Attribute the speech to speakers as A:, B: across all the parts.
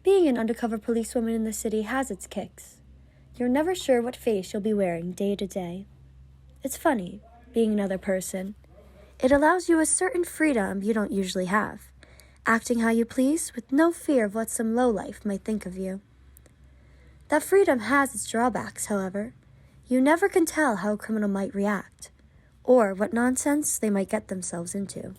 A: Being an undercover policewoman in the city has its kicks. You're never sure what face you'll be wearing day to day. It's funny, being another person. It allows you a certain freedom you don't usually have, acting how you please with no fear of what some lowlife might think of you. That freedom has its drawbacks, however. You never can tell how a criminal might react, or what nonsense they might get themselves into.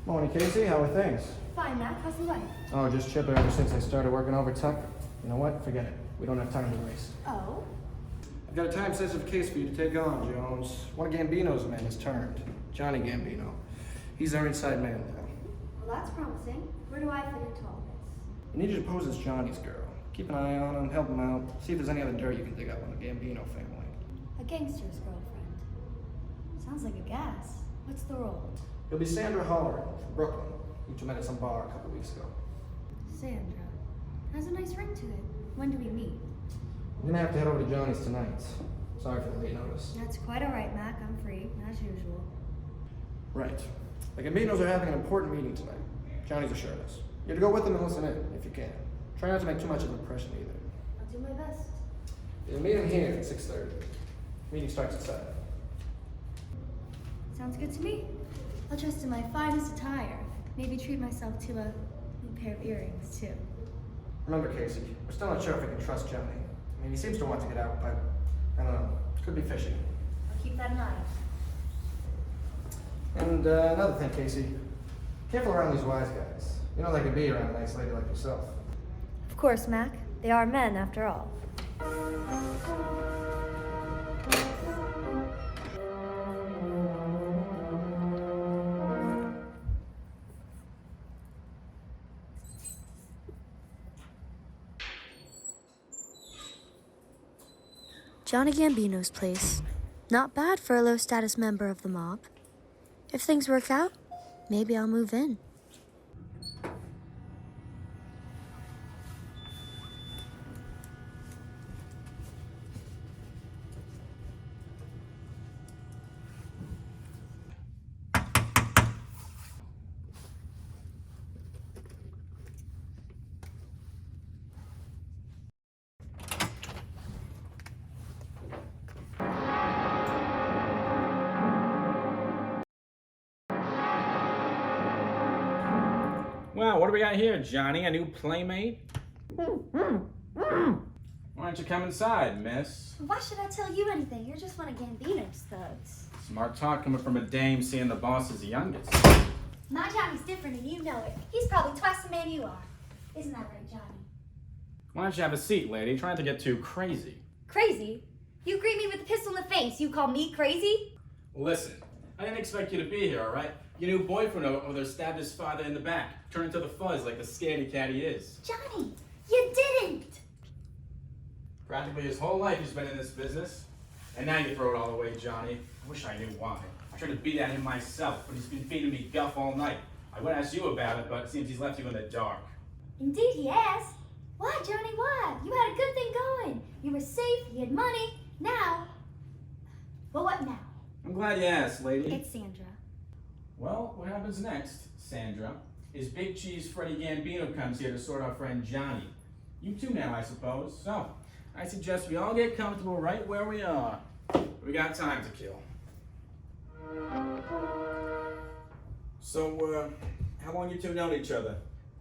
B: Morning, Casey. How are things?
A: Fine, Matt. How's the life?
B: Oh, just chipper ever since I started working over Tuck. You know what? Forget it. We don't have time to waste.
A: Oh?
B: I've got a time-sensitive case for you to take on, Jones. One of Gambino's men has turned. Johnny Gambino. He's our inside man now.
A: Well, that's promising. Where do I fit into all this?
B: I need you to pose as Johnny's girl. Keep an eye on him, help him out. See if there's any other dirt you can dig up on the Gambino family.
A: A gangster's girlfriend. Sounds like a gas. What's the role?
B: You'll be Sandra Holler from Brooklyn. You two met at some bar a couple weeks ago.
A: Sandra. Has a nice ring to it. When do we meet?
B: I'm gonna have to head over to Johnny's tonight. Sorry for the late notice.
A: That's quite all right, Mac. I'm free, as usual.
B: Right. The Gambinos are having an important meeting tonight. Johnny's assured us. You're to go with them and listen in, if you can. Try not to make too much of an impression either.
A: I'll do my best.
B: You'll meet him here at 6:30. Meeting starts at 7.
A: Sounds good to me. I'll dress in my finest attire. Maybe treat myself to a new pair of earrings, too.
B: Remember, Casey, we're still not sure if we can trust Johnny. I mean, he seems to want to get out, but I don't know. Could be fishy.
A: I'll keep that in mind.
B: And another thing, Casey. Careful around these wise guys. You know they can be around a nice lady like yourself.
A: Of course, Mac. They are men, after all. Johnny Gambino's place. Not bad for a low-status member of the mob. If things work out, maybe I'll move in.
C: Wow, what do we got here, Johnny? A new playmate? Why don't you come inside, miss?
A: Why should I tell you anything? You're just one of Gambino's thugs.
C: Smart talk coming from a dame seeing the boss's youngest.
A: My Johnny's different and you know it. He's probably twice the man you are. Isn't that right, Johnny?
C: Why don't you have a seat, lady? Trying to get too crazy.
A: Crazy? You greet me with a pistol in the face. You call me crazy?
C: Listen, I didn't expect you to be here, all right? Your new boyfriend over there stabbed his father in the back, turned into the fuzz like the scaredy cat he is.
A: Johnny, you didn't!
C: Practically his whole life he's been in this business. And now you throw it all away, Johnny. I wish I knew why. I tried to beat at him myself, but he's been feeding me guff all night. I would ask you about it, but it seems he's left you in the dark.
A: Indeed he has. Why, Johnny, why? You had a good thing going. You were safe, you had money. Now... Well, what now?
C: I'm glad you asked, lady.
A: It's Sandra.
C: Well, what happens next, Sandra, is Big Cheese Freddie Gambino comes here to sort our friend Johnny. You too now, I suppose. So, I suggest we all get comfortable right where we are. We got time to kill. So, how long you two known each other?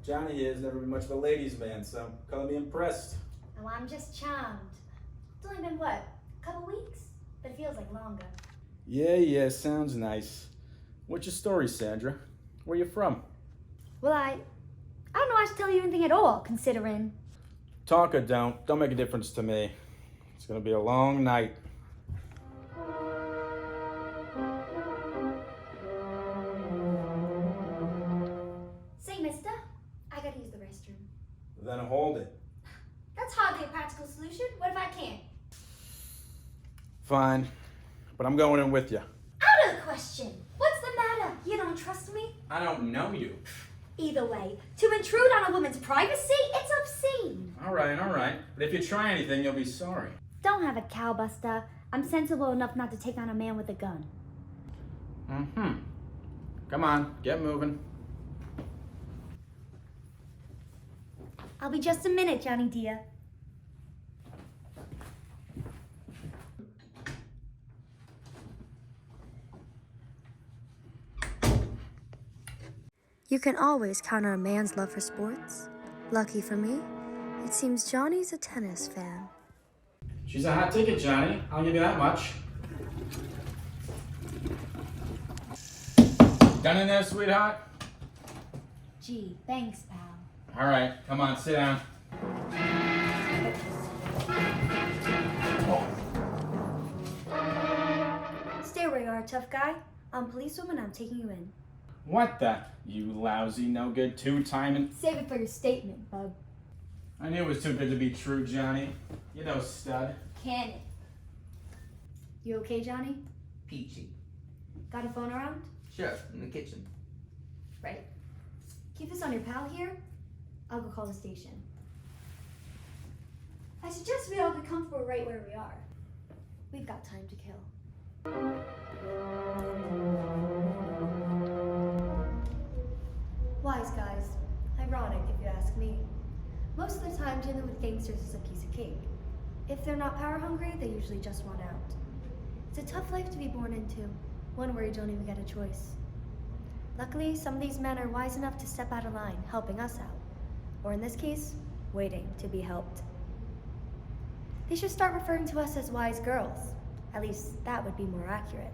C: Johnny here has never been much of a ladies' man, so color me impressed.
A: Oh, I'm just charmed. It's only been, what, a couple weeks? But it feels like longer.
C: Yeah, sounds nice. What's your story, Sandra? Where you from?
A: Well, I don't know I should tell you anything at all, considering...
C: Talk or don't make a difference to me. It's gonna be a long night.
A: Say, mister, I gotta use the restroom.
C: Then hold it.
A: That's hardly a practical solution. What if I can't?
C: Fine, but I'm going in with you.
A: Out of the question. What's the matter? You don't
D: trust me?
C: I don't know you.
D: Either way, to intrude on a woman's privacy, it's obscene.
C: All right. But if you try anything, you'll be sorry.
D: Don't have a cow, Buster. I'm sensible enough not to take on a man with a gun.
C: Come on, get moving.
D: I'll be just a minute, Johnny dear.
A: You can always count on a man's love for sports. Lucky for me, it seems Johnny's a tennis fan.
C: She's a hot ticket, Johnny. I'll give you that much. Done in there, sweetheart?
D: Gee, thanks, pal.
C: All right, come on, sit down.
A: Stay where you are, tough guy. I'm policewoman, I'm taking you in.
C: What the? You lousy, no good, two-timing.
D: Save it for your statement, bub.
C: I knew it was too good to be true, Johnny. You know, stud.
D: Can it?
A: You okay, Johnny?
E: Peachy.
A: Got a phone around?
E: Sure, in the kitchen.
A: Right. Keep this on your pal here. I'll go call the station. I suggest we all get comfortable right where we are. We've got time to kill. Wise guys. Ironic, if you ask me. Most of the time, dealing with gangsters is a piece of cake. If they're not power hungry, they usually just want out. It's a tough life to be born into, one where you don't even get a choice. Luckily, some of these men are wise enough to step out of line, helping us out. Or in this case, waiting to be helped. They should start referring to us as wise girls. At least that would be more accurate.